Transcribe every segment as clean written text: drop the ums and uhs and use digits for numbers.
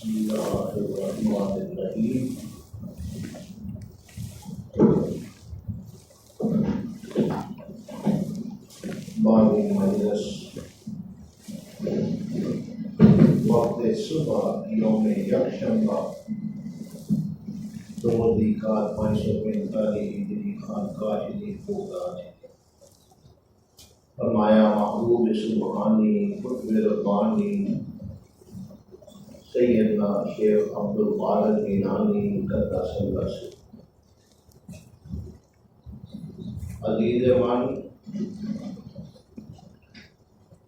بسم اللہ الرحمن الرحیم۔ باب مجلس وقت صبح یوم یکشنبہ 2 ذیقعدہ 545 ہجری خانقاہ شریف ہوگا۔ فرمایا محبوب سبحانی قطب ربانی سیدنا شیخ عبدالقادر جیلانی قدس اللہ سے عزیز وانی،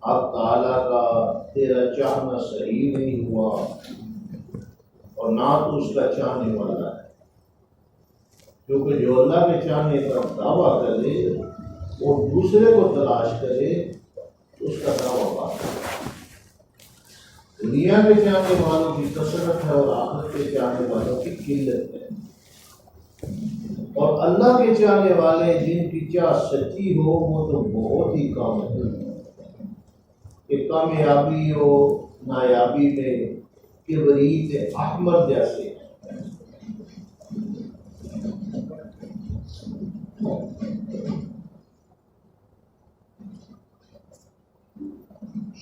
اب تعالیٰ کا تیرا چاہنا صحیح نہیں ہوا اور نہ تو اس کا چاہنے والا ہے، کیونکہ جو اللہ کے چاہنے کا دعویٰ کرے اور دوسرے کو تلاش کرے اس کا دعویٰ بات ہے۔ دنیا کے چاہنے والوں کی کثرت ہے اور آخرت کے چاہنے والوں کی قلت ہے، اور اللہ کے چاہنے والے جن کی چاہ سچی ہو وہ تو بہت ہی کم ہے کہ کامیابی ہو نایابی میں کبریت احمر جیسے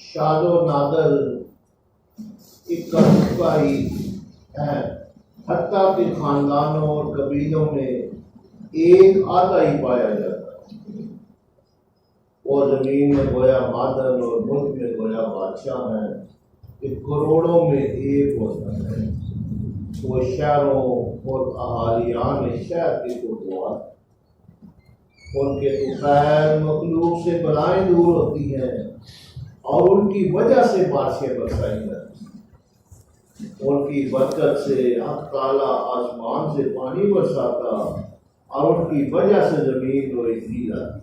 شاد و نادر ایک کا ہی ہے، حتیٰ کہ خاندانوں اور قبیلوں میں ایک آدھا ہی پایا جاتا ہے، اور زمین میں گویا مادن اور ملک میں گویا بادشاہ ہیں، کہ کروڑوں میں ایک ہوتا ہے، وہ شہروں اور اہالیان شہر کے تو ان کے تو خیر مخلوق سے بلائیں دور ہوتی ہیں اور ان کی وجہ سے بارشیں برسائی جاتی ہیں، ان کی برکت سے حق تعالیٰ آسمان سے پانی برساتا اور ان کی وجہ سے زمین روئی دی جاتی۔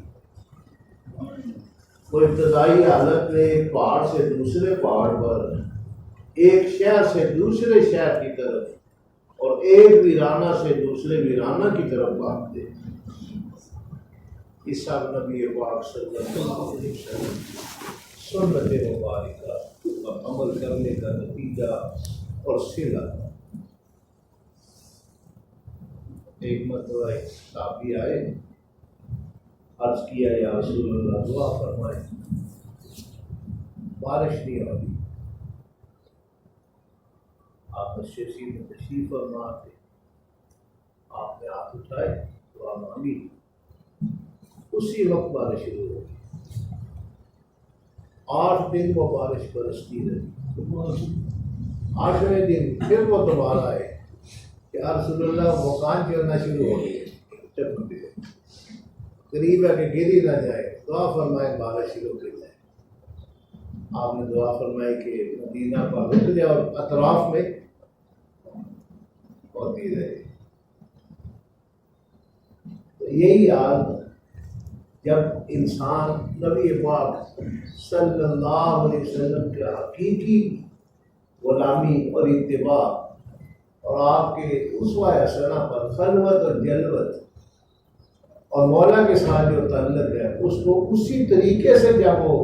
وہ ابتدائی حالت میں ایک پہاڑ سے دوسرے پہاڑ پر، ایک شہر سے دوسرے شہر کی طرف اور ایک ویرانہ سے دوسرے ویرانہ کی طرف بھاگتے۔ اس سب نبی پاک صلی اللہ علیہ وسلم سنت مبارکہ پر عمل کرنے کا نتیجہ اور صلہ۔ ایک مرتبہ ایک صحابی آئے، عرض کیا یا رسول اللہ دعا فرمائے، بارش نہیں ہو رہی۔ آپ نشستی میں تشریف فرما تھے، آپ نے ہاتھ اٹھائے دعا مانگی، اسی وقت بارش شروع ہو گئی۔ 8 دن وہ بارش برستی رہی۔ 8ویں دن پھر وہ دوبارہ آئے کہ رسول اللہ مکان چلنا شروع ہو گئی، قریب ہے کہ گری نہ جائے، دعا فرمائے بارش شروع ہو جائے۔ آپ نے دعا فرمائی کہ مدینہ پر رک جائے اور اطراف میں ہوتی رہے۔ تو یہی حال جب انسان نبی پاک صلی اللہ علیہ وسلم کے حقیقی غلامی اور اتباع اور آپ کے اسوہ حسنہ پر خلوت اور جلوت اور مولا کے ساتھ جو تعلق ہے اس کو اسی طریقے سے جب وہ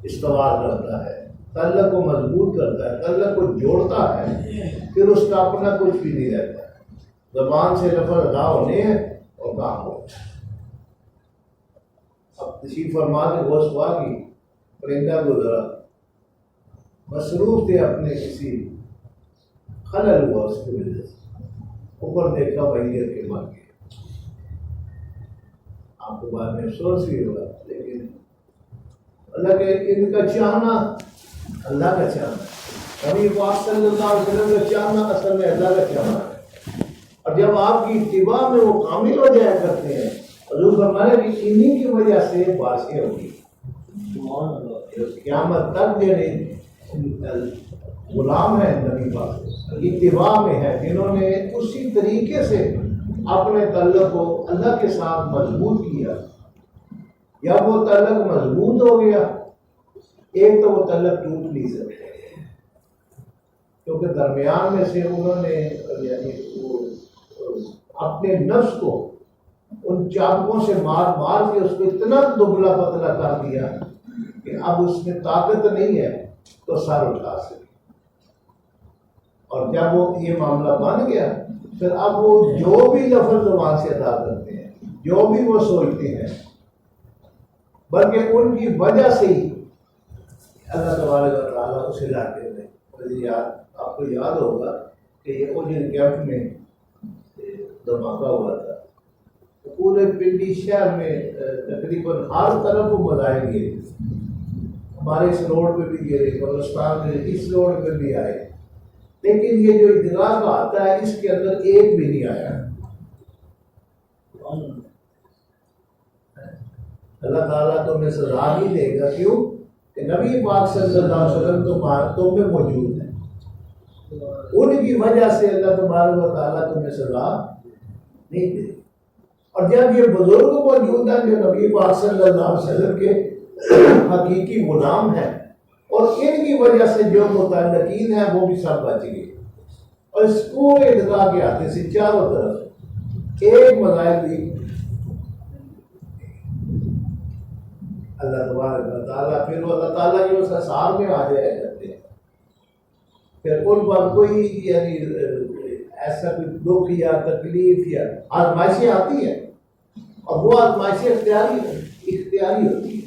استوار کرتا ہے، تعلق کو مضبوط کرتا ہے، تعلق کو جوڑتا ہے، پھر اس کا اپنا کچھ بھی نہیں رہتا ہے، زبان سے لفظ ادا ہونے ہیں اور کام ہوتا ہے۔ اب تشریف فرما کے ہوش ہوا کہ پرندہ گزرا، مصروف تھے اپنے کسی خلل ہوا اس کی وجہ سے، اوپر دیکھا بھائی کے مر گیا۔ آپ کو بعد میں افسوس بھی ہوگا، لیکن اللہ کے ان کا چاہنا اللہ کا چاہنا، نبی پاک صلی اللہ علیہ وسلم کا چاہنا اصل میں اللہ کا چاہنا ہے، اور جب آپ کی اتباع میں وہ کامل ہو جایا کرتے ہیں، حضور فرمانے کہ انہی کی وجہ سے بارشیں ہوگی قیامت تک۔ غلام ہے نبی پاک اتباع میں ہے، جنہوں نے اسی طریقے سے اپنے تعلق کو اللہ کے ساتھ مضبوط کیا۔ جب وہ تعلق مضبوط ہو گیا، ایک تو وہ تعلق ٹوٹ نہیں سکتا، کیونکہ درمیان میں سے انہوں نے یعنی اپنے نفس کو ان چابکوں سے مار مار کے اس کو اتنا دبلا پتلا کر دیا کہ اب اس میں طاقت نہیں ہے تو سر اٹھا سکے۔ اور جب وہ یہ معاملہ بن گیا پھر اب وہ جو بھی لفظ زبان سے ادا کرتے ہیں، جو بھی وہ سوچتے ہیں، بلکہ ان کی وجہ سے ہی اللہ تبارک و تعالیٰ اس علاقے میں آپ کو یاد ہوگا کہ یہ اوجن کیمپ میں دھماکہ ہوا تھا، پورے پنڈی شہر میں تقریباً ہر طرف وہ مظاہر گرے، ہمارے اس روڈ پہ بھی گرے، بلوچستان میں اس روڈ پہ بھی آئے، لیکن یہ جو ادراک آتا ہے اس کے اندر ایک بھی نہیں آیا۔ اللہ تعالیٰ تمہیں سزا نہیں دے گا، کیوں کہ نبی پاک صلی اللہ علیہ وسلم تم میں موجود ہے، ان کی وجہ سے اللہ تبارک و تعالیٰ تمہیں سزا نہیں دے گا۔ اور جب یہ بزرگ موجود ہیں جو نبی پاک صلی اللہ علیہ وسلم کے حقیقی غلام ہیں، اور ان کی وجہ سے جو متعلقین ہیں وہ بھی سب بچ گئے، اور اس پورے ادراک کے ہاتھے سے چاروں طرف ایک مظاہر بھی اللہ تبارک و تعالیٰ، پھر وہ اللہ تعالیٰ جو سسار میں آ جایا کرتے ہیں، پھر ان پر کوئی یعنی ایسا کوئی دکھ یا تکلیف یا آزمائشیں آتی ہیں، اور وہ آزمائشیں اختیاری ہوتی ہیں۔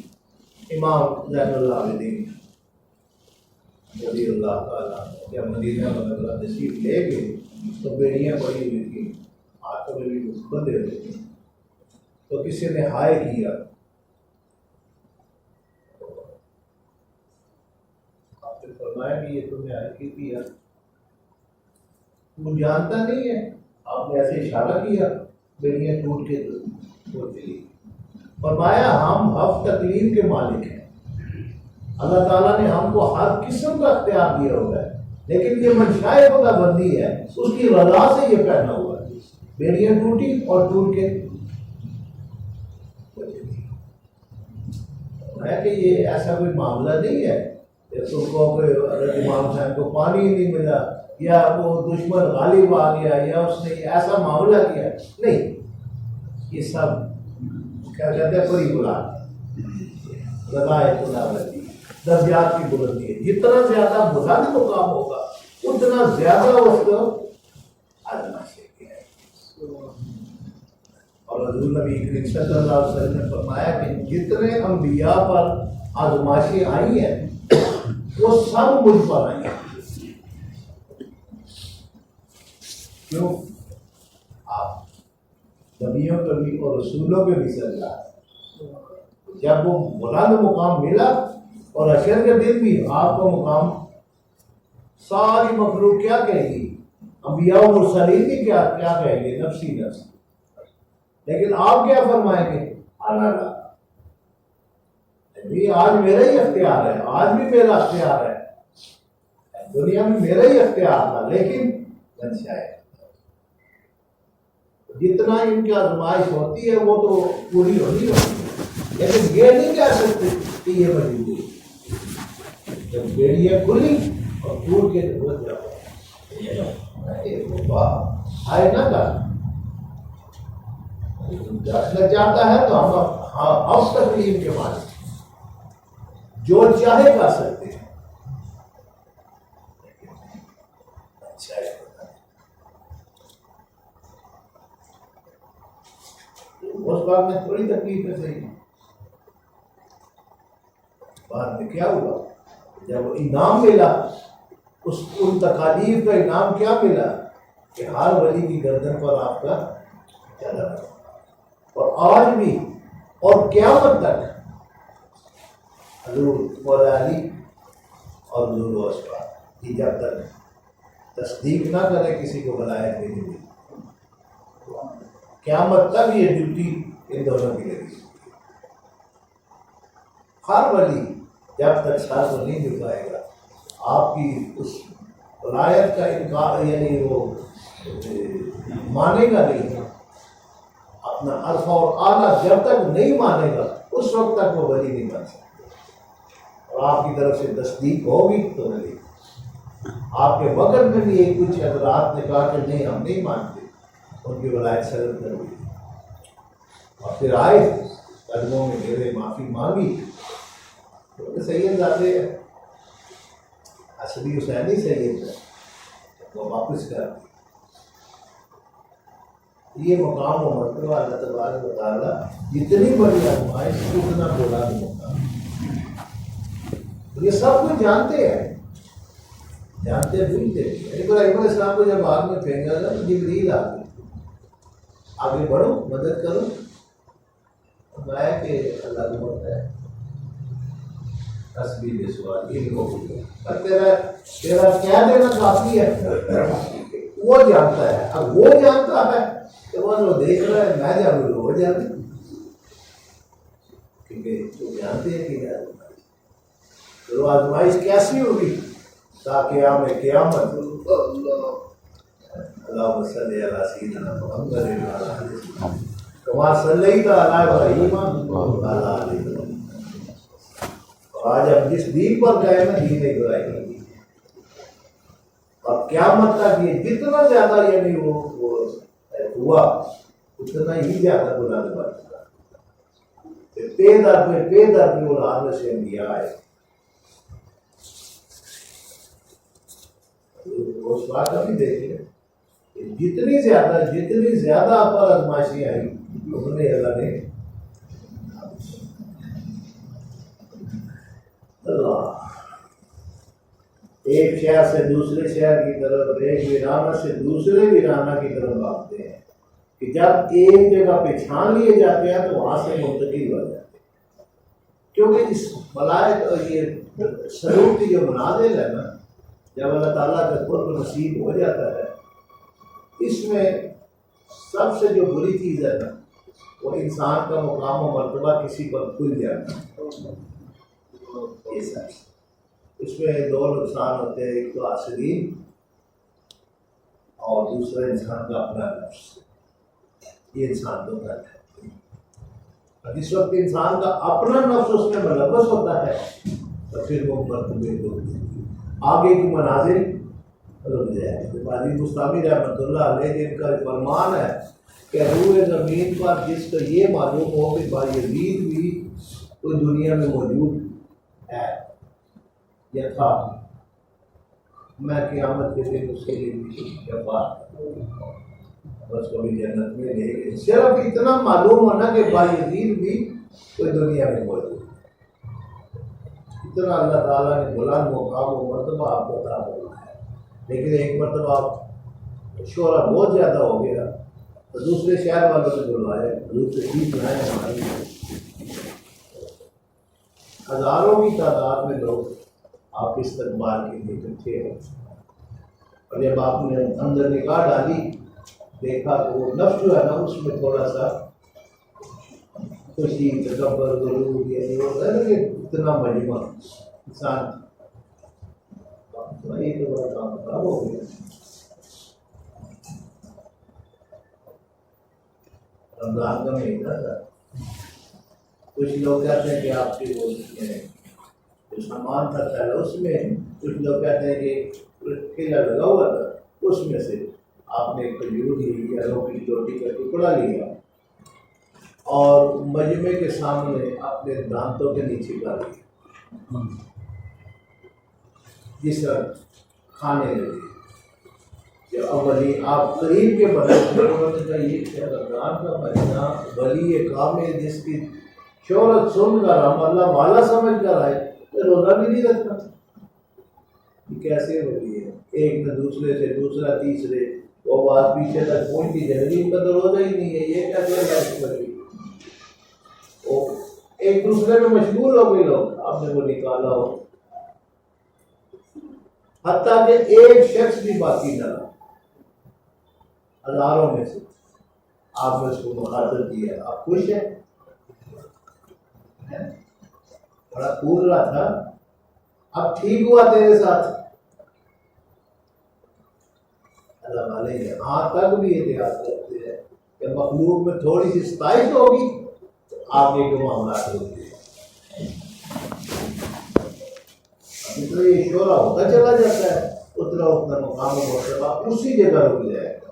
امام زین العابدین رضی اللہ تعالیٰ جب مدینہ منورہ تشریف لے گئے تو بیڑیاں پڑی ہوئی تھیں، ہاتھوں میں بھی بندے ہوئے تھے، تو کسی نے ہائے کیا، آپ نے فرمایا کہ یہ تم نے ہائے کی تھی، وہ جانتا نہیں ہے، آپ نے ایسے اشارہ کیا، بیڑیاں ٹوٹ کے چلی۔ فرمایا ہم حف تکلیف کے مالک ہیں، اللہ تعالیٰ نے ہم کو ہر قسم کا اختیار دیا ہوا ہے، لیکن یہ منشائے خدا بندی ہے، اس کی رضا سے یہ پہنا ہوا ہے، بیڑیاں ٹوٹی اور ٹوٹ کے ہے کہ یہ ایسا کوئی معاملہ نہیں ہے کہ تم کو حضرت امام صاحب کو پانی ہی نہیں ملا، یا وہ دشمن غالب آ گیا، یا اس نے ایسا معاملہ کیا، نہیں، یہ سب کیا کہتے ہیں پری بلاد رضائے خدا بندی، درجات کی بلندی ہے، جتنا زیادہ بلند مقام ہوگا اتنا زیادہ اس کو آزمائشیں کیا ہے۔ اور حضور نبی کریم صلی اللہ علیہ وسلم نے فرمایا کہ جتنے انبیاء پر آزمائشیں آئی ہیں وہ سب مجھ پر آئی ہیں، کیوں؟ آپ نبیوں پہ بھی اور رسولوں پہ بھی صلی اللہ ہے، جب وہ بلند مقام ملا اور حشر کے دن بھی آپ کو مقام، ساری مخلوق کیا کہے گی، انبیاء و مرسلین بھی کیا کہیں گے، نفسی نفس، لیکن آپ کیا فرمائیں گے، اللہ جی آج میرا ہی اختیار ہے، آج بھی میرا اختیار ہے، دنیا میں میرا ہی اختیار تھا، لیکن منشائے جتنا ان کی آزمائش ہوتی ہے وہ تو پوری ہونی ہوتی ہے، لیکن یہ نہیں کہہ سکتے کہ یہ مجبوری ہے، جب بیڑیاں کھلی اور ٹوٹ کے ضرورت آئے نہ کرنا چاہتا ہے تو ہم اب تکلیف کے مالک جو چاہے کر سکتے ہیں، اس بات میں تھوڑی تکلیف ہے، صحیح بعد میں کیا ہوا جب انعام ملا، ان تکالیف کا انعام کیا ملا کہ ہر ولی کی گردن پر آپ کا چلا، اور آج بھی اور قیامت تک حضور مولا علی اور حضور واسطہ یہ جب تک تصدیق نہ کرے کسی کو ولایت نہیں ملی، قیامت تک یہ ڈیوٹی ان دونوں کی لگی۔ ہر ولی جب تک سر کو نہیں جھکائے گا آپ کی اس ولایت کا انکار، یعنی وہ مانے گا نہیں، اپنا عرفہ اور اعلیٰ جب تک نہیں مانے گا اس وقت تک وہ ولی نہیں بن سکتا، اور آپ کی طرف سے تصدیق ہوگی تو ولی۔ آپ کے وقت میں بھی ایک کچھ حضرات نے کہا کہ نہیں ہم نہیں مانتے، ان کی ولایت سلب کر دی، اور پھر آئے قدموں میں گرے، معافی مانگی، تو سید زادے حسنی حسینی سید ہے، وہ واپس کر دی. یہ مقام و مرتبہ اللہ تبارک و تعالیٰ جتنی بڑی آزمائش اتنا بولا نہیں ہوتا. یہ سب کچھ جانتے ہیں، جانتے بھولتے. ابراہیم علیہ السلام کو جب آگ میں پھینکا تھا تو جبریل آ گئی، آگے بڑھو مدد کرو. میں کہ اللہ کو پتہ ہے تصویر سوال ان کو پر تیرا کیا دینا کافی ہے. وہ جانتا ہے. اب وہ جانتا ہے تو وہ دیکھ رہا ہے، میں جانوں گا وہ جانے، کیونکہ وہ جانتے ہیں کہ تو آزمائش کیسی ہوگی تاکہ ہمیں قیامت اللہم صلی علی سیدنا محمد کما صلیت علی ابراہیم وعلی آل ابراہیم. آج ہم جس دین پر گئے نا دین ابراہیم، اور قیامت تک یہ جتنا زیادہ یعنی وہ ہوا اتنا ہی زیادہ بلند بڑھتا. پے در پہ اولاد سے انبیاء آئے. اس بات ابھی دیکھیں جتنی زیادہ آپ پر آزمائشیں آئی اتنے اللہ نے اللہ ایک شہر سے دوسرے شہر کی طرف، ایک ویرانہ سے دوسرے ویرانہ کی طرف بھاگتے ہیں کہ جب ایک جگہ پہ چھان لیے جاتے ہیں تو وہاں سے منتقل ہو جاتے ہیں. کیونکہ اس ملائک اور یہ سلوک کی جو منازل ہے نا، جب اللہ تعالیٰ کا قرب نصیب ہو جاتا ہے، اس میں سب سے جو بری چیز ہے نا وہ انسان کا مقام و مرتبہ کسی پر کھل جاتا ہے. اس میں دو نقصان ہوتے ہیں، ایک تو حاسدین اور دوسرا انسان کا اپنا نفس. یہ انسان کو کرتا ہے. جس وقت انسان کا اپنا نفس اس میں ملوث ہوتا ہے تو پھر وہ مرتبے کو آگے کی مناظر رک جائے. باجی مستعمیر رحمۃ اللہ علیہ جن کا فرمان ہے کہ روح زمین پر جس کو یہ معلوم ہو کہ بایزید بھی کوئی دنیا میں موجود ہے یا تھا، میں قیامت کے دن اس کے لیے بات بس کبھی جنت میں لے گئے. صرف اتنا معلوم ہونا کہ بایزید بھی کوئی دنیا میں موجود ہے. اتنا اللہ تعالیٰ نے بلند مقام و مرتبہ آپ کو عطا کرنا ہے. لیکن ایک مرتبہ آپ شعرا بہت زیادہ ہو گیا تو دوسرے شہر والوں سے بلوایا، دوسرے چیز بنائے ہماری. ہزاروں کی تعداد میں لوگ آپ کے استقبال کے لیے اکٹھے ہو. اور جب آپ نے اندر نگاہ ڈالی دیکھا تو وہ نفس جو ہے نا اس میں تھوڑا سا خوشی تکبر غرور یہ ہوتا ہے نا کہ اتنا مجمع انسان یہ تو بڑا کام خراب ہو گیا. رمضان کا مہینہ تھا. کچھ لوگ کہتے ہیں کہ آپ کے وہ جو سامان تھا پہلے اس میں، کچھ لوگ کہتے ہیں کہ ٹھیلا لگا ہوا تھا اس میں سے آپ نے کھجور لی یا روٹی چوٹی کا ٹکڑا لیا اور مجمع کے سامنے اپنے دانتوں کے نیچے کر لیا، جس طرح کھانے لگے. جب اولی آپ قریب کے بدلے یہ رمضان کا مہینہ ولی کامل جس کی شہرت سن کر ہم اللہ والا سمجھ کر آئے تو روزہ بھی نہیں رکھتا. یہ کیسے ولی ہے؟ ایک نہ دوسرے سے دوسرا تیسرے وہ بات پیچھے تک پہنچی جلدی ان کا تو روزہ ہی نہیں ہے. یہ کیسے ولی؟ ایک دوسرے میں مشغول ہو گئے لوگ، آپ نے وہ نکالا ہو حتیٰ کہ ایک شخص بھی باقی نہ رہا ہزاروں میں سے. آپ نے اس کو مخاطب کیا، آپ خوش ہیں؟ بڑا پھول رہا تھا، اب ٹھیک ہوا تیرے ساتھ. اللہ والے یہاں تک بھی احتیاط کرتے ہیں کہ مخلوق میں تھوڑی سی ستائش ہوگی تو آگے کے معاملات ہوتے ہیں. اتنا یہ شعرا ہوتا چلا جاتا ہے اتنا مقام و مرتبہ اسی جگہ رک جائے گا.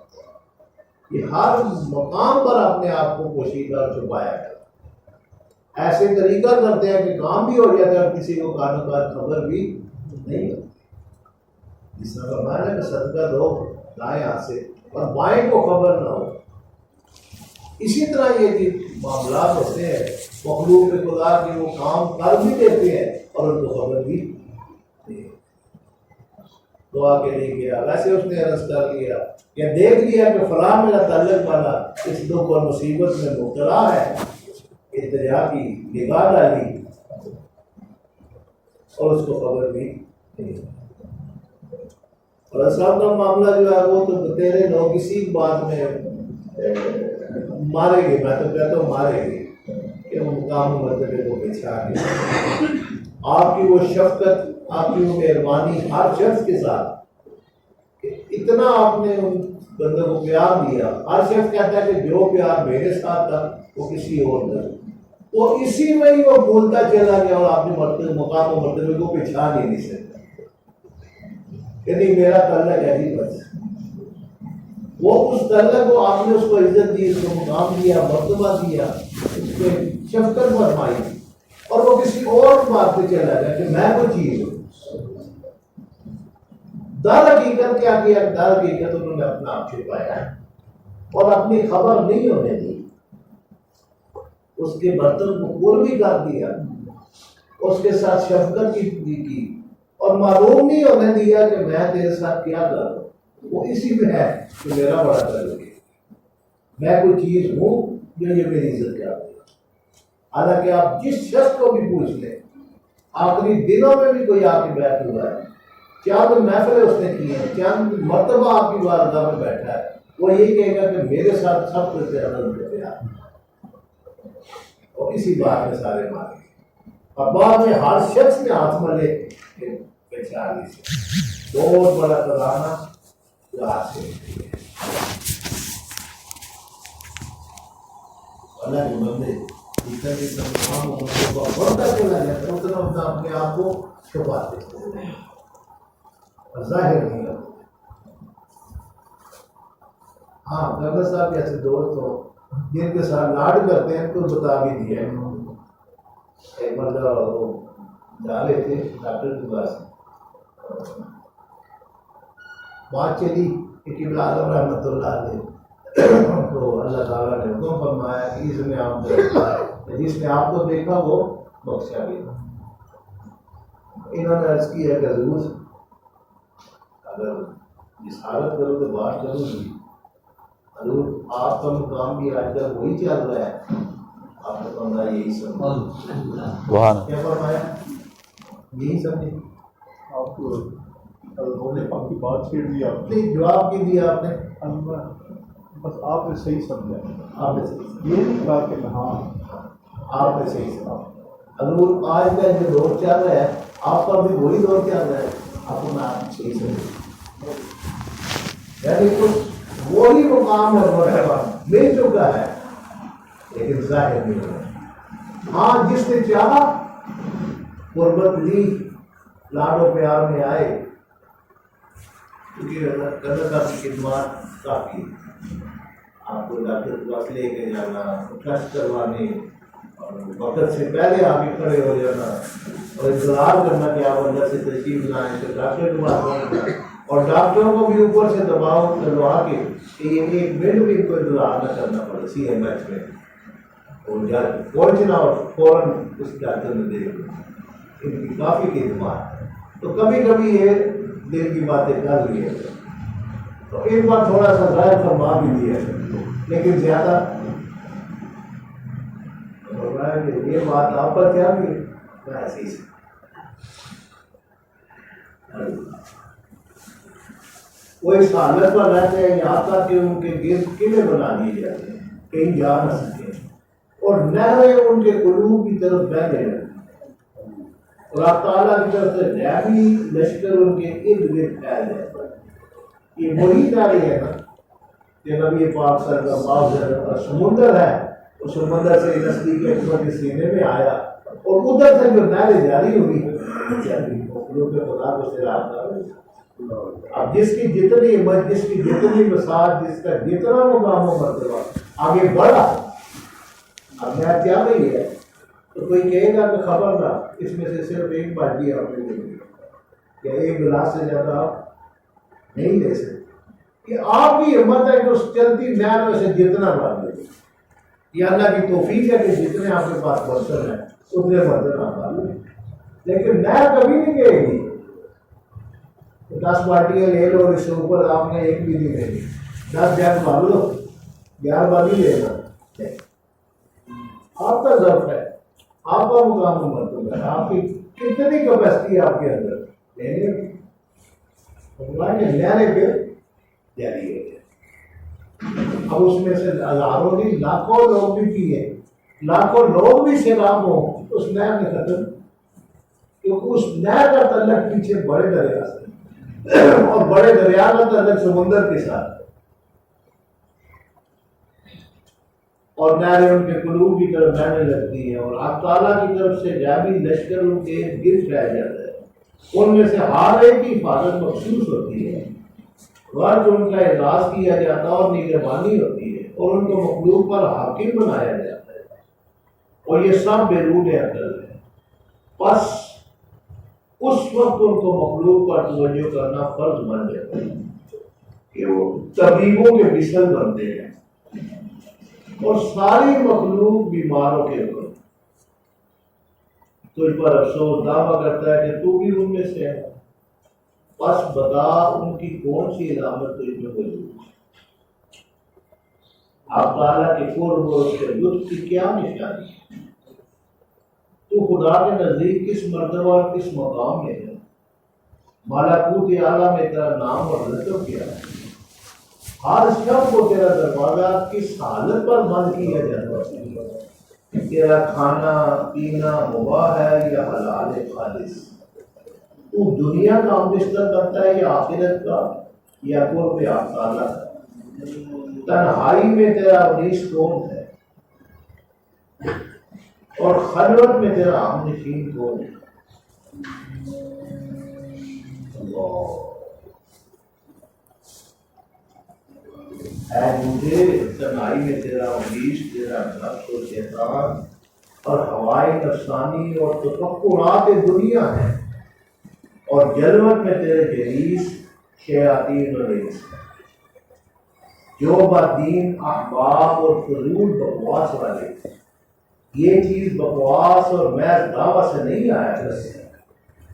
یہ ہر مقام پر اپنے آپ کو پوشیدہ اور چھپایا گیا. ایسے طریقہ کرتے ہیں کہ کام بھی ہو جاتا ہے اور کسی کو کانوں کا خبر بھی نہیں ہوتی. جس طرح فرمایا کہ صدقہ دو دائیں ہاتھ سے اور بائیں کو خبر نہ ہو. اسی طرح یہ جو معاملات ہوتے ہیں مخلوق خدا کے وہ کام کر بھی دیتے ہیں اور ان کو خبر بھی نہیں. دعا کے لیے گیا ویسے اس نے عرض کر لیا یا دیکھ لیا کہ فلاں میرا تعلق والا اس دکھ اور مصیبت میں مبتلا ہے, التجا کی نگاہ ڈالی اور اس کو خبر بھی نہیں. اور صاحب کا معاملہ جو ہے وہ تو تیرے لوگ اسی بات میں مارے گے, میں تو کہتا ہوں مارے گے کہ وہ مقام و مرتبے کو پہچا گئے. آپ کی وہ شفقت, آپ کی وہ مہربانی ہر شخص کے ساتھ, اتنا آپ نے ان بندوں کو پیار دیا. ہر شخص کہتا ہے کہ جو پیار میرے ساتھ تھا وہ کسی اور کا, وہ اسی میں ہی وہ بولتا چلا گیا اور آپ نے مقام و مرتبے کو پہچان ہی نہیں سکتا. یعنی میرا تعلق ہے ہی بس, وہ اس تعلق کو آپ نے اس کو عزت دی, اس کو مقام دیا, مرتبہ دیا, اس پہ شفقت فرمائی اور وہ کسی اور بات پہ چلا گیا کہ میں کوئی چیز ہوں. در حقیقت کیا کیا, در حقیقت انہوں نے اپنا آپ چھپایا اور اپنی خبر نہیں ہونے دی. اس کے برتن کو پور بھی کر دیا, اس کے ساتھ شفقت کی اور معلوم نہیں ہونے دیا کہ میں تیرے ساتھ کیا کروں. وہ اسی میں ہے کہ میرا بڑا تعلق ہے, میں کوئی چیز ہوں جو یہ میری عزت کیا ہے. حالانکہ آپ جس شخص کو بھی پوچھ لیں, آخری دنوں میں بھی کوئی آپ کی بیعت ہوا ہے, چند محفلیں اس نے کی ہیں, چند مرتبہ آپ کی بارگاہ میں بیٹھا ہے, وہ یہی کہے گا کہ میرے ساتھ سب کچھ زیادہ پیار, اور اسی بات میں سارے مارے. اور بعد میں ہر شخص نے ہاتھ ملے پہچان سے بہت بڑا خزانہ حاصل ہے. اللہ کے بندے جتنا بڑھتا چلا جاتا اتنا اتنا اپنے آپ کو چھپاتے ظاہر نہیں ہوتے. ہاں گنگا صاحب جیسے دوست ہو جن کے ساتھ لاڈ کرتے ہیں تو بتا بھی دیا. ایک مرتبہ وہ جا رہے تھے ڈاکٹر کے پاس, بات چلی کہ قبلہ اعظم رحمۃ اللہ علیہ تو اللہ تعالیٰ نے حکم فرمایا کہ اس میں آپ کو جس نے آپ کو دیکھا وہ بخشا گیا. انہوں نے عرض کیا کہ حضور اگر اس حالت کرو تو بات کروں گی, حضور آپ کا مقام بھی آج کل وہی چل رہا ہے, آپ کا فرمایا یہی سمجھ. کیا فرمایا یہی سمجھے. آپ کو انہوں نے آپ کی بات چھیڑ دی, آپ نے جواب کی دیا, آپ نے بس آپ نے صحیح سمجھا, آپ نے صحیح یہ نہیں کہا کہ ہاں آپ نے صحیح سمجھا. حضور آج کا جو دور چل رہا ہے آپ کا بھی وہی دور چل رہا ہے, آپ کو میں آپ صحیح سمجھا. یعنی کچھ وہی مقام اور مرتبہ مل چکا ہے لیکن ظاہر نہیں ہو رہا. ہاں جس نے چاہا قربت لی, لاڈ و پیار میں آئے, کیونکہ گنگا صاحب کی خدمات کافی, آپ کو ڈاکٹر کے پاس لے کے جانا, ٹیسٹ کروانے, اور وقت سے پہلے آپ ہی کھڑے ہو جانا اور انتظار کرنا کہ آپ اندر سے تشریف لائیں تو ڈاکٹر کے پاس پہنچنا, اور ڈاکٹروں کو بھی اوپر سے دباؤ ڈلوا کے کہ یہ ایک منٹ بھی ان کو انتظار نہ کرنا پڑے سی ایم ایچ میں, اور پہنچنا اور فوراً اس ڈاکٹر نے دیکھنا. ان کی کافی خدمات, تو کبھی کبھی یہ دل کی باتیں کر لی ہے تو ایک بار تھوڑا سا ظاہر فرما بھی دیا ہے, لیکن زیادہ کہ یہ بات آپ پر کیا بھی میں ایسے ہی وہ اس حالت پر رہتے ہیں یہاں تک کہ ان کے گرد قلعے بنا دیے جاتے ہیں, کہیں جا نہ سکے, اور نہریں ان کے قلوب کی طرف بہہ گئے, اور اللہ تعالیٰ کی طرف سے غیبی لشکر ان کے ارد گرد پھیل جاتا ہے. یہ وہی نعرے ہے نا کہ نبی پاک صلی اللہ علیہ وسلم سمندر ہے, اس سمندر سے نسلی کے حکمت کے سینے میں آیا, اور ادھر سے جو نعرے جاری ہوئی لوگ خدا کو سراغ کر. اب جس کی جتنی ہمت, جس کی جتنی مساعد, جس کا جتنا مقام و مرتبہ آگے بڑھا, اب میں کیا نہیں ہے تو کوئی کہے گا کہ خبر نہ اس میں سے صرف ایک باجی آپ نے کہ ایک گلاس سے زیادہ آپ نہیں لے سکتے کہ آپ کی ہمت ہے کہ اس چلتی نہر میں سے جتنا بھر لے، یہ اللہ کی توفیق ہے کہ جتنے آپ کے پاس برتن ہیں اتنے برتن آپ بھر لیں، لیکن نہر کبھی نہیں کہے گی 10 بالٹیاں لے لو اور اس سے اوپر آپ نے ایک بھی نہیں لے لی، 10 جگ بھر لو 11 بار ہی لینا، آپ کا ضرف ہے، آپ کا مقام مرتبہ ہے، آپ کی کتنی کیپیسٹی ہے آپ کے اندر لینے کی، اللہ نے نہریں پہ جاری ہے۔ اب اس میں سے ہزاروں نہیں لاکھوں لوگ بھی پیے، لاکھوں لوگ بھی سیلاب ہوں اس نہر میں ختم، کیونکہ اس نہر کا تعلق پیچھے بڑے دریا سے اور بڑے دریا کا تعلق سمندر کے ساتھ، اور نہریں ان کے قلوب کی طرف بہنے لگتی ہیں اور اللہ تعالیٰ کی طرف سے جابی لشکر ان کے گر رہ جاتا ہے، ان میں سے ہر ایک کی حفاظت مخصوص ہوتی ہے، غرض ان کا اعزاز کیا جاتا ہے اور نگہبانی ہوتی ہے اور ان کو مخلوق پر حاکم بنایا جاتا ہے، اور یہ سب بیرون عقل ہے، بس اس وقت ان کو مخلوق پر توجہ کرنا فرض بن جاتا ہے کہ وہ طبیبوں کے مثل بنتے ہیں اور ساری مخلوق بیماروں کے اوپر تجھ پر افسوس دعویٰ کرتا ہے کہ تو بھی ان میں سے ہے، بس بتا ان کی کون سی علامت تجھ میں موجود ہے، آپ تعالیٰ کے قرب اور اس کے لطف کی کیا نشانی ہے، تو خدا کے نزدیک کس مرتبہ اور کس مقام میں ہے، ملکوت اعلیٰ میں تیرا نام اور لقب کیا ہے، ہر شب کو تیرا دروازہ کس حالت پر بند کیا جاتا ہے، تیرا کھانا پینا مباح ہے یا حلال خالص، تو دنیا کا بستر کرتا ہے یا آخرت کا یا قرب آپ تعالیٰ کا، تنہائی میں تیرا انیس کون ہے اور خلوت میں تیرا ہم نشین کون ہے، اللہ اے مجھے تنہائی میں تیرا ابلیس، تیرا نفس و شیطان اور ہوائے نفسانی اور تفکرات دنیا ہے، اور جلوت میں تیرے جلیس شیاطین اور انس ہے، جو بدین احباب اور فضول بکواس والے، یہ چیز بکواس اور محض دعویٰ سے نہیں آیا کرتے،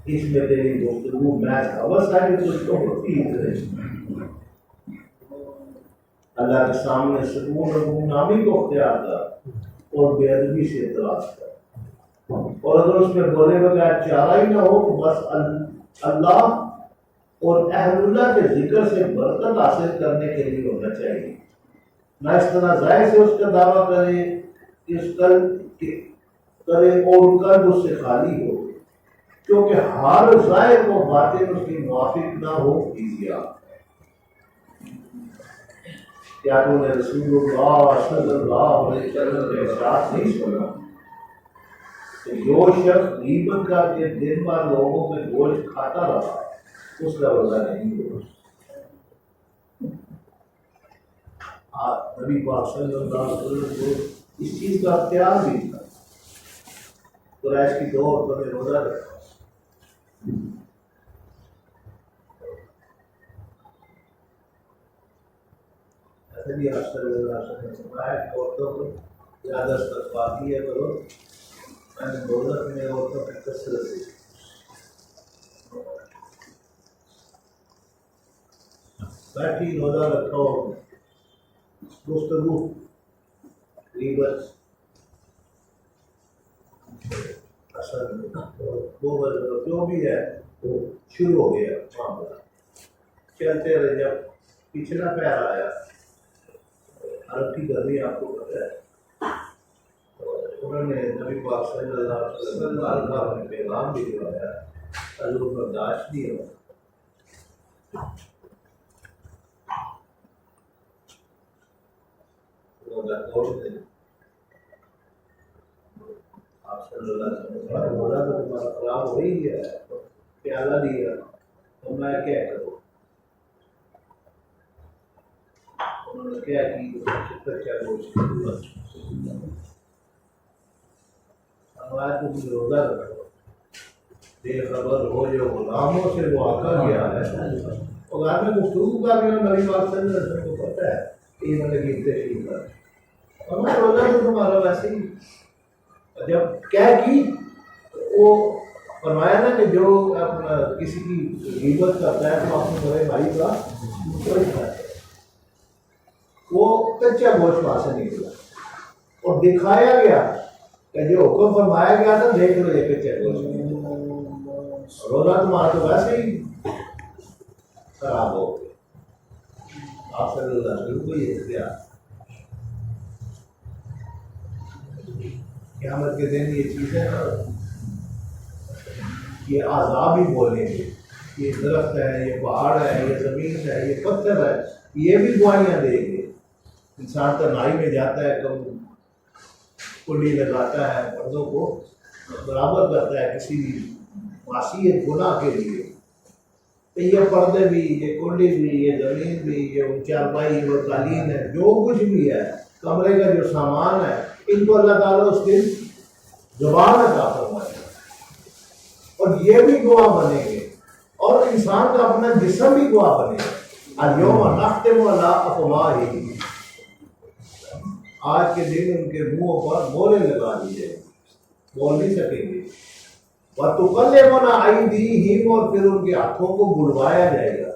اس میں تیری گفتگو محض حوث ہے جو تجھ کو ہوتی ہے، اللہ کے سامنے سکون اور گمنامی کو اختیار کر اور بے ادبی سے اعتراض کر، اور اگر اس میں بولے بغیر چارہ ہی نہ ہو تو بس اللہ اور اہل اللہ کے ذکر سے برکت حاصل کرنے کے لیے ہونا چاہیے، نہ اس طرح ظاہر سے اس کا دعویٰ کرے اس کرے اور قلب اس سے خالی ہو، کیونکہ ہر ظاہر کو باطن اس کی موافق نہ ہو کیجیے۔ کیا تو نے رسول اللہ صلی اللہ علیہ وسلم کے ارشاد نہیں سنا کہ جو شخص غیبت کر کے دن بھر لوگوں کے گوشت کھاتا رہا اس کا روزہ نہیں ہوگا۔ نبی پاک صلی اللہ علیہ وسلم کو اس چیز کا اختیار بھی تھا، قریش کی 2 عورتوں نے روزہ رکھا، نبی صلی اللہ علیہ وسلم نے فرمایا کہ عورتوں کو زیادہ استغفار کیا کرو، میں نے روزہ میں عورتوں کی کثرت سے بیٹھی روزہ رکھو، گفتگو غیبت اثر جو بھی ہے وہ شروع ہو گیا معاملہ، چلتے رہے، جب پچھلا پیر آیا، عرب کی گرمی آپ کو پتہ ہے، انہوں نے نبی پاک صلی اللہ علیہ وسلم بارگاہ میں پیغام بھی دلوایا، حضور برداشت نہیں ہوا، آپ صلی اللہ علیہ وسلم بولا تو تمہارا خراب ہو ہی گیا ہے، پیالہ دیا تو میں کیا کروں، انہوں نے کیا کی کچا گوشت ہمارا تم روزہ رکھو، بے خبر ہو جو غلاموں سے وہ آقا گیا ہے اور گھر میں گفتگو کر رہے ہیں نبی پاک صلی اللہ علیہ وسلم کو پتہ ہے کہ انہوں نے گفتے شریف کر اور میں روزہ تو تمہارا ویسے ہی جب کیا کی وہ فرمایا نا کہ جو اپنا کسی کی غیبت کرتا ہے تو اپنے بڑے بھائی کا گوشت کھاتا ہے، وہ کچا گوشت وہاں سے نکلا اور دکھایا گیا کہ جو حکم فرمایا گیا تھا دیکھ لو یہ کچا گوشت، روزہ تمہارا تو ویسے ہی خراب ہو گیا۔ آپ صلی اللہ علیہ وسلم کو یہ اختیار قیامت کے دن یہ چیزیں یہ عذاب ہی بولیں گے، یہ درخت ہے، یہ پہاڑ ہے، یہ زمین ہے، یہ پتھر ہے، یہ بھی گواہیاں دیں گے۔ انسان تنہائی میں جاتا ہے تو کنڈی لگاتا ہے، پردوں کو برابر کرتا ہے کسی بھی معصیت گناہ کے لیے، تو یہ پردے بھی، یہ کنڈی بھی، یہ زمین بھی، یہ چارپائی، وہ قالین ہے، جو کچھ بھی ہے کمرے کا جو سامان ہے، ان کو اللہ تعالیٰ اس کی زبان عطا فرمائے گا اور یہ بھی گواہ بنے گے، اور انسان کا اپنا جسم بھی گواہ بنے گا۔ الیوم نختم علی افواہہم، آج کے دن ان کے منہوں پر مہریں لگا دی جائیں گی، بول نہیں سکیں گے۔ وَتُكَلِّمُنَا أَيْدِيهِمْ، اور پھر ان کے ہاتھوں کو بلوایا جائے گا۔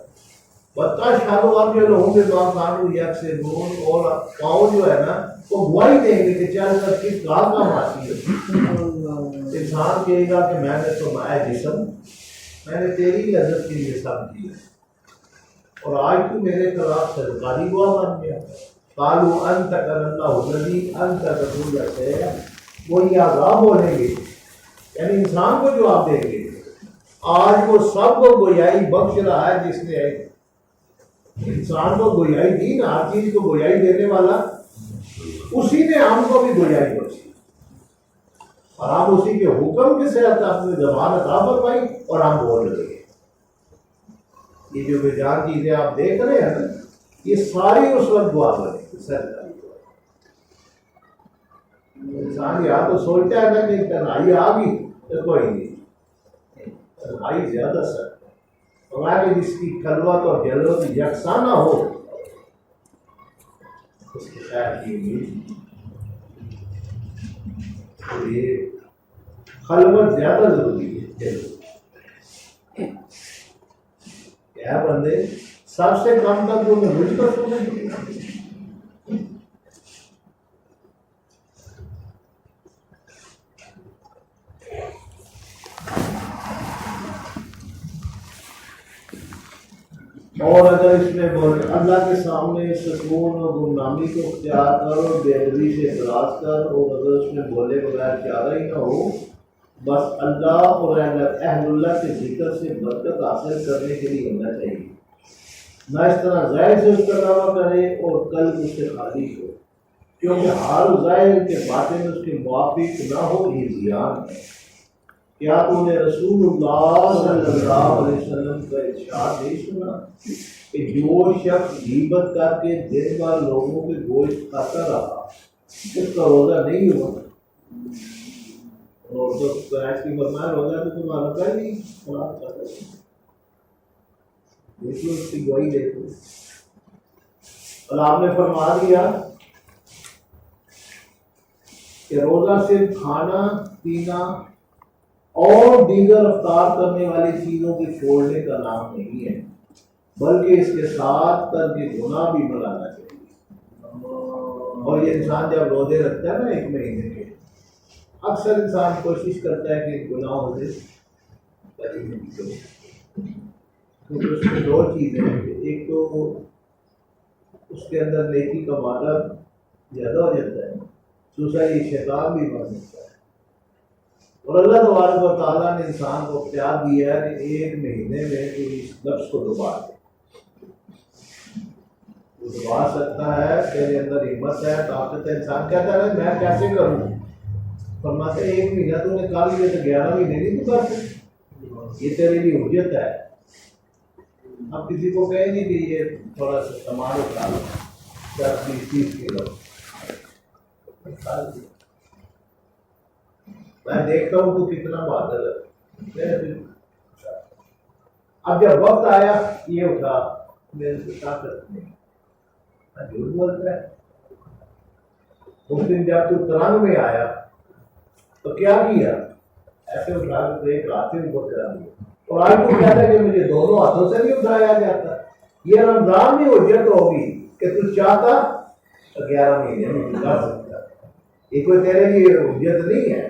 وَتَشْهَدُ أَرْجُلُهُمْ بِمَا كَانُوا يَكْسِبُونَ، اور پاؤں جو ہے نا وہ گواہی دیں گے کہ چل کر کس کام آتی ہے۔ انسان کہے گا کہ میں نے تو مایا جسم، میں نے تیری لذت کے لیے سب کیا، اور آج تو میرے خلاف سرکاری گواہ بن گیا۔ قالوا أنطق الله الذي أنطق كل شيء، وہی عذاب بولیں گے، یعنی انسان کو جواب دیں گے۔ آج وہ سب کو گویائی بخش رہا ہے جس نے انسان کو گویائی دی نا، ہر چیز کو گویائی دینے والا اسی نے ہم کو بھی گویائی بخشی، اور ہم اسی کے حکم کے ساتھ اپنی زبان عطا فرمائی اور ہم بول رہے ہیں۔ یہ جو بے جان چیزیں آپ دیکھ رہے ہیں نا، یہ ساری اس وقت گواہ بنے گی، سرکاری گواہ۔ انسان یا تو سوچتا ہے نا کہ تنہائی آ گئی تو کوئی نہیں، تنہائی زیادہ سخت ہے، فرمایا کہ جس کی خلوت اور جلوت یکساں نہ ہو اس کی خیر کی امید، تو یہ خلوت زیادہ ضروری ہے۔ جلوت کیا بندے سب سے کم تک جو میں مجھ پر سوچیں، اور اگر اس میں اللہ کے سامنے سکون اور گمنامی کو اختیار کر اور بے ادبی سے اعتراض کر، اور اگر اس میں بولے بغیر چارہ ہی نہ ہو، بس اللہ اور اہل اللہ کے ذکر سے برکت حاصل کرنے کے لیے ہونا چاہیے، نہ اس طرح ظاہر سے اس کا دعویٰ کرے اور قلب اس سے خالی ہو، کیونکہ حال ظاہر کے باطن اس کے موافق نہ ہو یہ زیان ہے۔ کیا تو نے رسول اللہ صلی اللہ علیہ وسلم کا ارشاد نہیں سنا کہ جو شخص غیبت کر کے دن بھر لوگوں کے گوشت کھاتا رہا اس کا روزہ نہیں ہوا، اور تو قرآن کی فرمایا روزہ تو تمہارا پہلے ہی خراب کر رہا ہے۔ دیکھو اس کی گواہی دیکھو، اور آپ نے فرما دیا کہ روزہ صرف کھانا پینا اور دیگر افطار کرنے والی چیزوں کے چھوڑنے کا نام نہیں ہے، بلکہ اس کے ساتھ ترک گناہ بھی ملانا چاہیے۔ اور یہ انسان جب روزے رکھتا ہے نا ایک مہینے کے، اکثر انسان کوشش کرتا ہے کہ گناہوں سے بچنے کی کوشش کرے، کیونکہ اس میں دو چیزیں ہیں، ایک تو اس کے اندر نیکی کا مادہ زیادہ ہو جاتا ہے، دوسرا یہ شیطان بھی بن سکتا ہے۔ اور اللہ تبارک و تعالیٰ نے انسان کو اختیار دیا ہے کہ ایک مہینے میں جو اس نفس کو دبا دے، وہ دبا سکتا ہے، تیرے اندر ہمت ہے، طاقت ہے۔ انسان کہتا ہے میں کیسے کروں، فرماتے ہیں ایک مہینہ تو نے کہا لیا تو 11 مہینے نہیں تو کر سکتے، یہ تیرے لیے حجت ہے۔ اب کسی کو کہیں گے کہ یہ تھوڑا سا سامان اٹھا لو 10-20-30 کلو، میں دیکھتا ہوں تو کتنا بہادر ہے، اب جب وقت آیا یہ اٹھا میرے سے طاقت نہیں، جھوٹ بولتا ہے۔ اس دن جب تو ترنگ میں آیا تو کیا کیا؟ ایسے اٹھا کے ایک ہاتھ سے اوپر کرا دیا، اور آج تو کہتا ہے کہ مجھے دونوں ہاتھوں سے نہیں اٹھایا جاتا۔ یہ رمضان میں حجت ہوگی کہ تو چاہتا تو 11 مہینے میں چکا سکتا، یہ کوئی تیرے لیے حجت نہیں ہے۔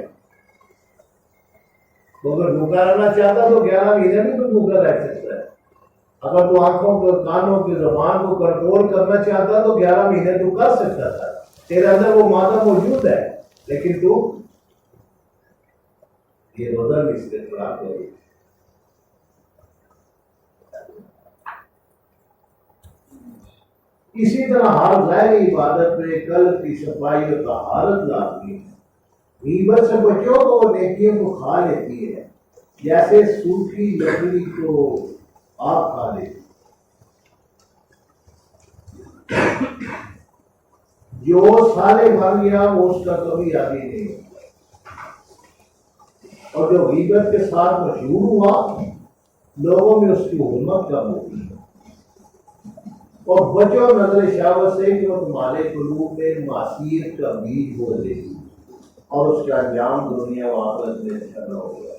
تو اگر بھوکا رہنا چاہتا تو 11 مہینے میں تو بھوکا رہ سکتا ہے۔ اگر تو آنکھوں کو، کانوں کی، زبان کو کنٹرول کرنا چاہتا تو 11 مہینے تو کر سکتا تھا، تیرے اندر وہ مادہ موجود ہے، لیکن تو یہ روزہ بھی اس کے خلاف ہے۔ اسی طرح ہر ظاہر عبادت میں قلب کی صفائی اور طہارت لازمی ہے۔ غیبت سے بچو تو وہ نیکیوں کو کھا لیتی ہے، جیسے سوکھی لکڑی کو آگ کھا لیتی۔ جو سالے بن گیا وہ اس کا کبھی عادی نہیں ہوتا، اور جو غیبت کے ساتھ مشہور ہوا لوگوں میں اس کی حرمت کم ہوگی۔ اور بچو نظر شہوت سے کہ وہ تمہارے قلوب میں معصیت کا بیج بو دے گی، اور اس کا انجام دنیا و آخرت میں اچھا نہ ہوگا۔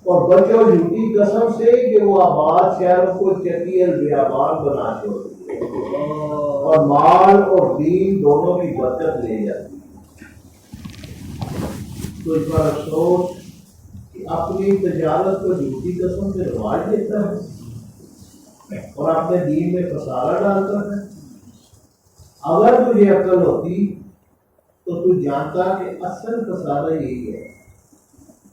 اور بچو جھوٹی قسم سے کہ وہ آباد شہروں کو چٹی البیابان بنا چھوڑتی ہے، اور مال اور دین دونوں کی برکت لے جاتی ہے۔ تو اس پر افسوس کہ اپنی تجارت کو جھوٹی قسم سے رواج دیتا ہے اور اپنے دین میں خسارہ ڈالتا ہے۔ اگر تجھے عقل ہوتی تو تو جانتا کہ اصل خسارہ یہی ہے۔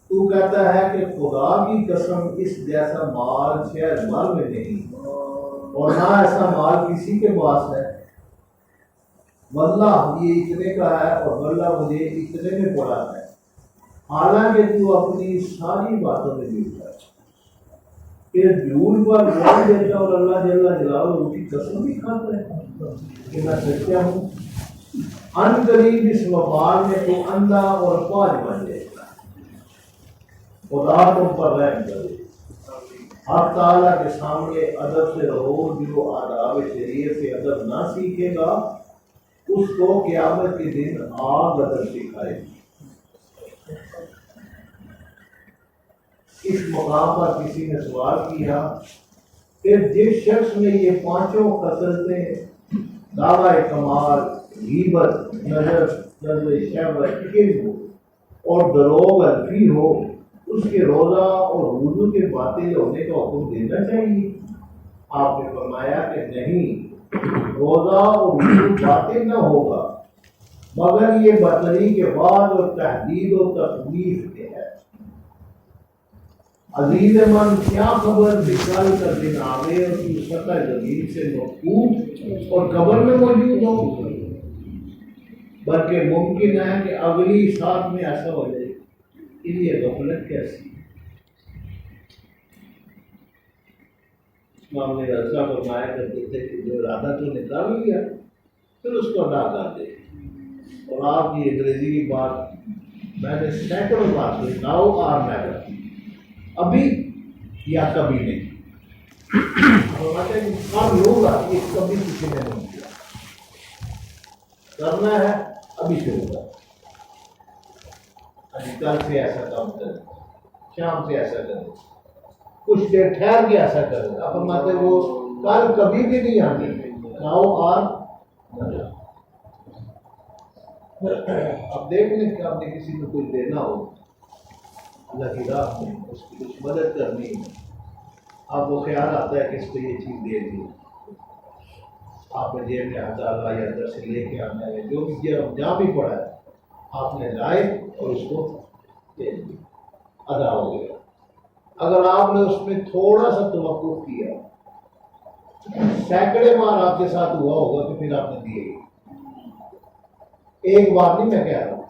تو کہتا ہے کہ خدا کی قسم اس جیسا مال شہر مال میں نہیں، اور نہ ایسا مال کسی کے پاس ہے۔ واللہ یہ اتنے کا ہے، اور واللہ مجھے اتنے میں پڑا ہے، حالانکہ تو اپنی ساری باتوں میں جھوٹا ہے۔ پھر جھوٹ پر بول دیتا اور اللہ جل جلالہ کی قسم بھی کھاتا ہے کہ میں سچا ہوں۔ ان قریب اس وبال میں تو اندھا اور پاج بن جائے گا۔ خدا تم پر رحم کرے۔ حق تعالیٰ کے سامنے ادب سے رہو، جو آداب شریعت سے ادب نہ سیکھے گا اس کو قیامت کے دن آگ ادب سکھائے گی۔ اس مقام پر کسی نے سوال کیا کہ جس شخص میں یہ پانچوں خصلتیں دعویٰ کمال، غیبت، نظر شہوت، کذب اور دروغ الفی ہو، اس کے روزہ اور وضو کے باطل ہونے کا حکم دینا چاہیے؟ آپ نے فرمایا کہ نہیں، روزہ اور وضو باطل نہ ہوگا مگر یہ برتری کے بعد اور تحدید و تخویف کے ہے۔ عزیز من کیا خبر بکل کا دن آوے اور تو سطح زمین سے مفقود اور قبر میں موجود ہو، بلکہ ممکن ہے کہ اگلی ساتھ میں ایسا ہو جائے۔ اس لیے غفلت کیسی؟ امام نے رضا فرمایا کرتے تھے کہ جو ارادہ تو نکال لیا پھر اس کو ادا کر دے۔ اور آپ کی انگریزی کی بات میں نے سینکڑوں بار سنی، ناؤ آر نیور، ابھی یا کبھی نہیں۔ کام ہوگا یہ کبھی کسی نے نہیں کیا، کرنا ہے ابھی سے ہوگا۔ کل سے ایسا کام کرے، شام سے ایسا کرے، کچھ دیر ٹھہر کے ایسا کرے۔ اب فرماتے وہ کل کبھی بھی نہیں آنی، ناؤ آر نیور۔ اب دیکھ لیں کہ آپ نے کسی کو کچھ دینا ہو اللہ کی راہ میں، اس کی کچھ مدد کرنی ہے، آپ کو خیال آتا ہے کہ اس کو یہ چیز دے دی، آپ نے جیب میں ہاتھ ڈالا یا اندر سے لے کے آنا ہے، جو بھی جہاں بھی پڑا ہے آپ نے لائے اور اس کو دے دی، ادا ہو گیا۔ اگر آپ نے اس میں تھوڑا سا توقف کیا، سینکڑے بار آپ کے ساتھ ہوا ہوگا کہ پھر آپ نے دیے، ایک بار نہیں میں کہہ رہا ہوں،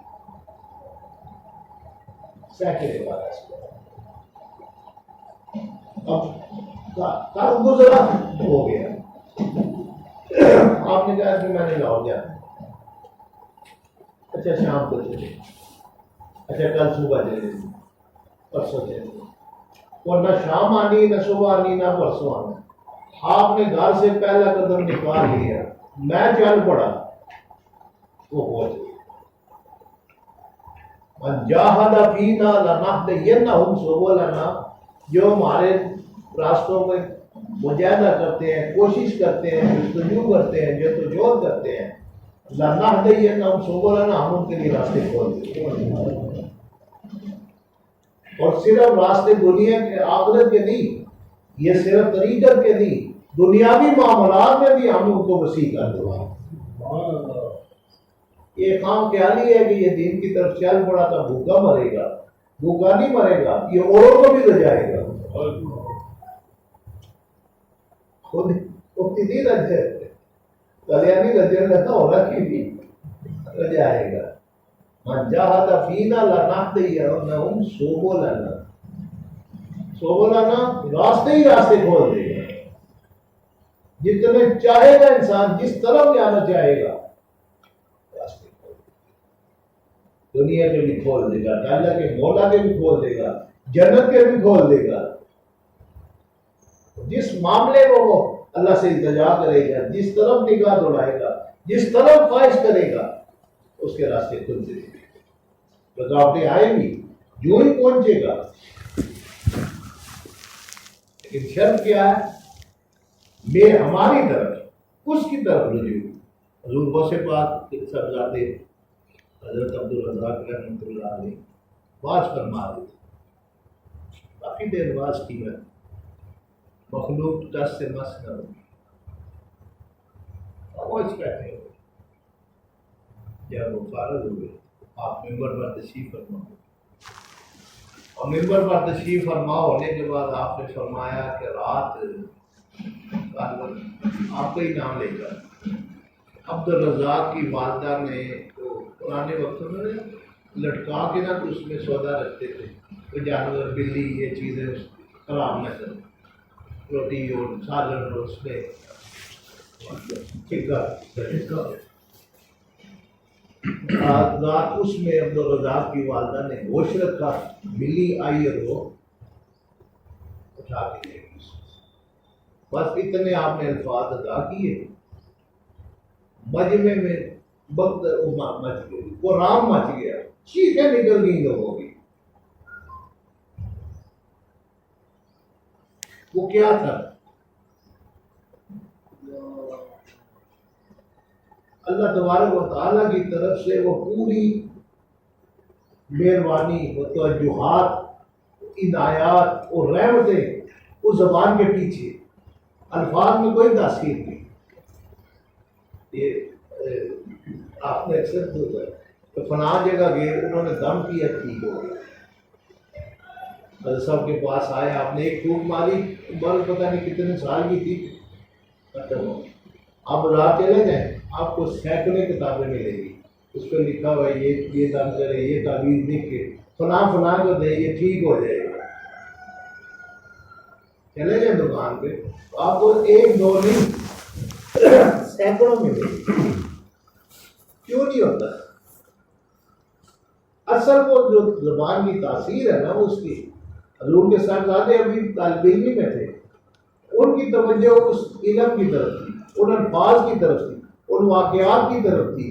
سینکڑے بار ایسے۔ اب کل گزرا ہو گیا، آپ نے کہا کہ میں نے لاؤ جانا، اچھا شام کو چلے، اچھا کل صبح چلے، پرسوں چلے، اور نہ شام آنی نہ صبح آنی نہ پرسوں آنا، آپ نے گھر سے پہلا قدم نکال لیا، میں چل پڑا، وہ پہنچ گیا۔ من جاہد فینا لنہدینہم سبلنا، جو ہمارے راستوں میں مجاہدہ کرتے ہیں، کوشش کرتے ہیں، جستجو کرتے ہیں، جدوجہد کرتے ہیں، لنہدینہم سبلنا، ہم ان کے لیے راستے کھول دیں گے۔ اور صرف راستے دنیا کے آخرت کے نہیں، یہ صرف طریقت کے نہیں، دنیاوی معاملات میں بھی ہم ان کو وسیع کر دیں۔ یہ خام خیالی ہے کہ یہ دین کی طرف چل پڑا تھا بھوکا مرے گا، بھوکا نہیں مرے گا، یہ اوروں کو بھی لے جائے گا، خود نہیں رجے کلیانی رجے لگا ہو رہا کی بھی لے جائے گا۔ من جاہد فینا لنہدینہم سبلنا، سبلنا راستے ہی راستے کھول دے گا، جتنے چاہے گا انسان، جس طرف جانا چاہے گا راستے کھول دے گا، دنیا کے بھی کھول دے گا، اللہ کے مولا کے بھی کھول دے گا، جنت کے بھی کھول دے گا۔ جس معاملے کو وہ اللہ سے التجا کرے گا، جس طرف نگاہ دوڑائے گا، جس طرف خواہش کرے گا، اس کے راستے کھلتے رہیں گے، رکاوٹیں آئیں گی، جو ہی پہنچے گا۔ لیکن شرط کیا ہے؟ ہماری طرف، اس کی طرف رجوع۔ حضور غوث پاک صاحبزادے حضرت عبدالرزاق رحمۃ اللہ علیہ واز فرما رہے تھے، کافی دیر واز کی ہے، مخلوق دس سے مس نہ ہو، خاموش بیٹھے ہوئے، جب وہ فارغ ہوئے آپ ممبر پر تشریف فرما، اور ممبر پر تشریف فرما ہونے کے بعد آپ نے فرمایا کہ رات آپ کا ہی نام لے کر عبدالرزاق کی والدہ نے تو پرانے وقتوں میں لٹکا کے نہ تو اس میں سودا رکھتے تھے، کوئی جانور بلی یہ چیزیں خراب نہ کریں، روٹی اور سالن اور اس میں رات اس میں عبدالرزاق کی والدہ نے ہوش رکھا، بلی آئی اور وہ اٹھا کے لے گئی، بس اتنے آپ نے الفاظ ادا کیے، مجمع میں وقت مچ گئی، قرآن مچ گیا، چیخیں نکل گئی لوگوں کی۔ وہ کیا تھا؟ اللہ تبارک و تعالیٰ کی طرف سے وہ پوری مہربانی، وہ توجہات، عنایات اور رحمتیں اس زبان کے پیچھے، الفاظ میں کوئی تاثیر نہیں۔ یہ آپ نے اکثر تو فلاں جگہ گئے، انہوں نے دم کیا، ٹھیک ہو گیا، حضرت صاحب کے پاس آئے، آپ نے ایک پھونک ماری، بل پتہ نہیں کتنے سال کی تھی، ختم ہو، آپ بازار چلے جائیں، آپ کو سینکڑیں کتابیں ملے گی، اس پہ لکھا ہوا ہے یہ دم کرے، یہ تعویذ لکھ کے فلاں فلاں کو دے، یہ ٹھیک ہو جائے گا۔ چلے جائیں دکان پہ، آپ کو ایک دو نہیں سینکڑوں ملے گی۔ کیوں نہیں ہوتا؟ اصل وہ جو زبان کی تاثیر ہے نا، اس کی حضور کے صاحبزادے ابھی طالب علم میں تھے، ان کی توجہ اس علم کی طرف تھی، ان الفاظ کی طرف تھی، ان واقعات کی طرف تھی،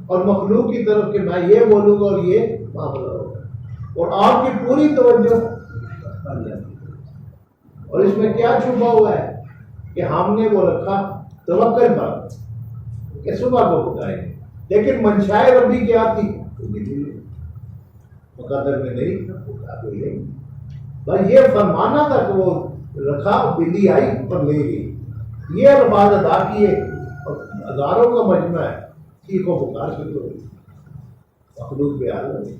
اور مخلوق کی طرف کہ میں یہ بولوں گا اور یہ معاملہ ہوگا، اور آپ کی پوری توجہ اللہ کی۔ اور اس میں کیا چھپا ہوا ہے کہ ہم نے وہ رکھا توکل پر کہ صبح کو پکائیں گے، لیکن منشائے ربی کیا تھی؟ مقدر میں نہیں تھا، بس یہ فرمانا تھا کہ وہ رکھا، بلی آئی پر لے گئی، یہ الفاظ ادا کیے، اور ہزاروں کا مجمع ہے، چیخ و پکار شروع ہو گئی، مخلوق بیان ہو گئی۔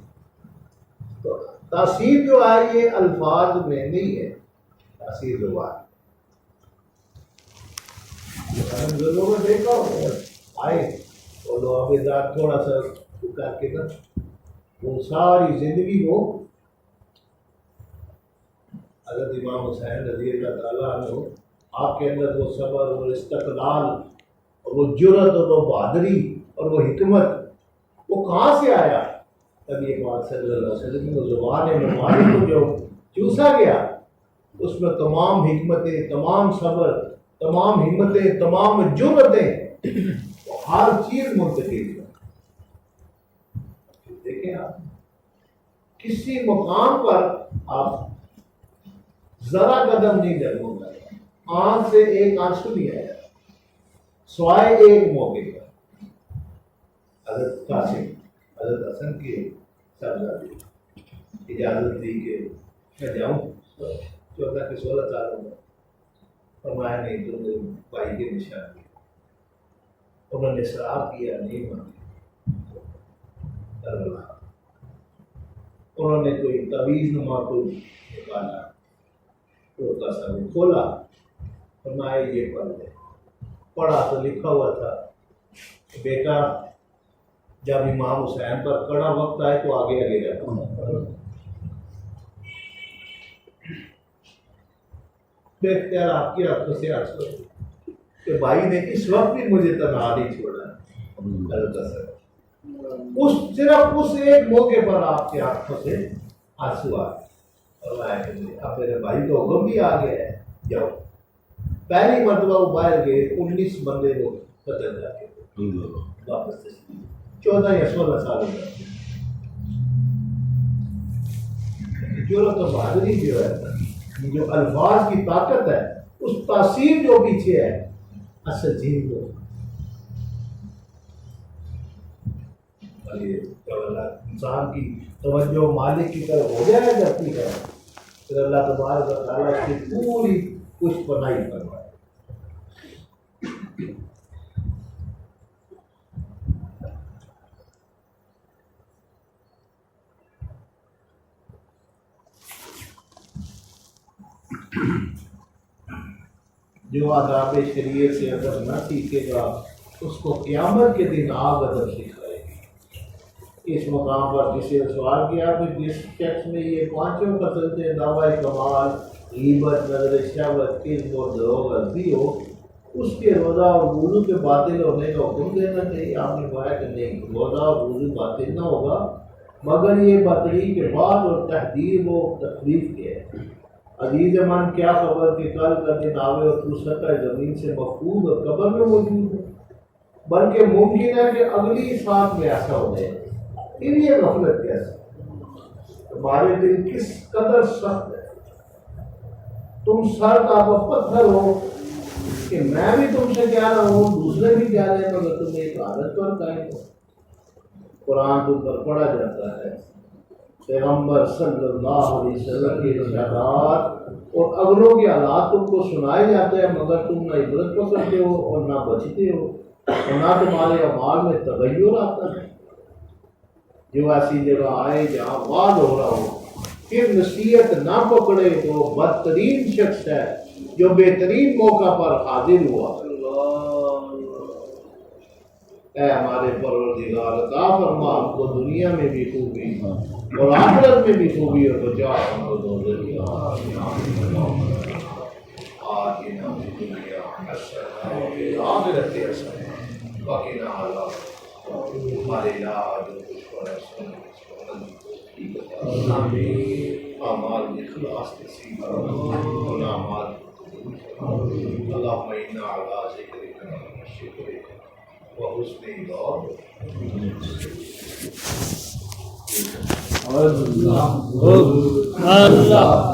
تو تاثیر جو ہے یہ الفاظ میں نہیں ہے، تاثیر جو ہے ضرور میں دیکھا آئے اور لوگ آبیدار تھوڑا سا کر کے نا وہ ساری زندگی کو حضرت امام حسین رضی اللہ تعالیٰ عنہ، آپ کے اندر وہ صبر اور استقلال اور وہ جرأت اور وہ بہادری اور وہ حکمت، وہ کہاں سے آیا؟ نبی پاک صلی اللہ علیہ وسلم کی وہ زبان مبارک کو جو چوسا گیا، اس میں تمام حکمتیں، تمام صبر، تمام ہمتیں، تمام جرأتیں، ہر چیز منتقل ہے۔ دیکھیں آپ کسی مقام پر آپ ذرا قدم نہیں ڈگمگا، آنکھ سے ایک آنسو نہیں آیا سوائے ایک موقع پر، حضرت قاسم حضرت حسن کی صاحبزادی اجازت دی کہ میں جاؤں 14 کے 16 سالوں میں، فرمایا نہیں تو میرے بھائی کے نشان کی، انہوں نے اصرار کیا نہیں مانی، انہوں نے کوئی تعویذ نما کوئی نکالا، چھوٹا سا وہ کھولا، فرمایا یہ پڑھ لے، پڑھا تو لکھا ہوا تھا بیٹا جب امام حسین پر کڑا وقت آئے تو آگے آگے رہتا، بے اختیار آپ کی ہاتھوں سے آنسو کہ بھائی نے اس وقت بھی مجھے تنہا نہیں چھوڑا، صرف اس ایک موقع پر آپ کے ہاتھوں سے آنسو آ گئے، اب میرے بھائی تو حکم بھی آ گیا ہے جاؤ، پہلی مرتبہ وہ باہر گئے، 19 بندے وہ بدل جاتے واپس 14 یا 16 سال میں، جرأت و بہادری جو ہے، جو الفاظ کی طاقت ہے، اس تاثیر جو پیچھے ہے، اصل چیز کو انسان کی توجہ مالک کی طرف ہو جائے جاتی ہے، پھر اللہ تبارک و تعالیٰ اس کی پوری کچھ بنائی فرمائے۔ جو آداب شریعت سے اگر نہ سیکھے گا اس کو قیامت کے دن آگ ادب سکھائے گی۔ اس مقام پر کسی نے سوال کیا کہ جس شخص میں یہ پانچوں قسم سے دعوی کمال، غیبت، نظر شہوت، کذب اور دروغ غلطی ہو، اس کے روزہ اور وضو کے باطل ہونے کا حکم دینا چاہیے؟ آپ نے کہا کہ نہیں، روزہ اور وضو باطل نہ ہوگا مگر یہ بطری کے بعد اور تحدید و تخریف کے ہے۔ عزیز من کیا خبر کہ کل کا دن آوے اور تو سطح زمین سے محفوظ اور قبر میں موجود ہے، بلکہ ممکن ہے کہ اگلی ساتھ میں ایسا ہو جائے، پھر یہ غفلت کیسے؟ تمہارے دل کس قدر سخت ہے، تم سر کا پتھر ہو کہ میں بھی تم سے کہہ رہا ہوں، دوسرے بھی کہہ رہے ہیں، مگر تم ایک عادت پر قائم ہو۔ قرآن تم پر پڑھا جاتا ہے، پیغمبر صلی اللہ علیہ وسلم کے ارشادات اور اگلوں کے حالات تم کو سنائے جاتے ہیں، مگر تم نہ عبرت پکڑتے ہو اور نہ بچتے ہو، اور نہ تمہارے اعمال میں تغیر آتا ہے۔ جو ایسی جگہ آئے جہاں وعد ہو رہا ہو پھر نصیحت نہ پکڑے تو بدترین شخص ہے جو بہترین موقع پر حاضر ہوا۔ اے ہمارے پروردگار عطا فرما ہم کو دنیا میں بھی خوبی اور آخرت میں بھی خوبی اور بچا ہم کو دوزخی آتنا فی الدنیا حسنۃ وفی الآخرۃ حسنۃ وقنا عذاب ہمارے علاج اور کچھ پر آمین، اعمال اخلاص نصیب فرما، اعمال اللهم انا علی ذکرک و شکرک وحسن عبادتک۔ اللہ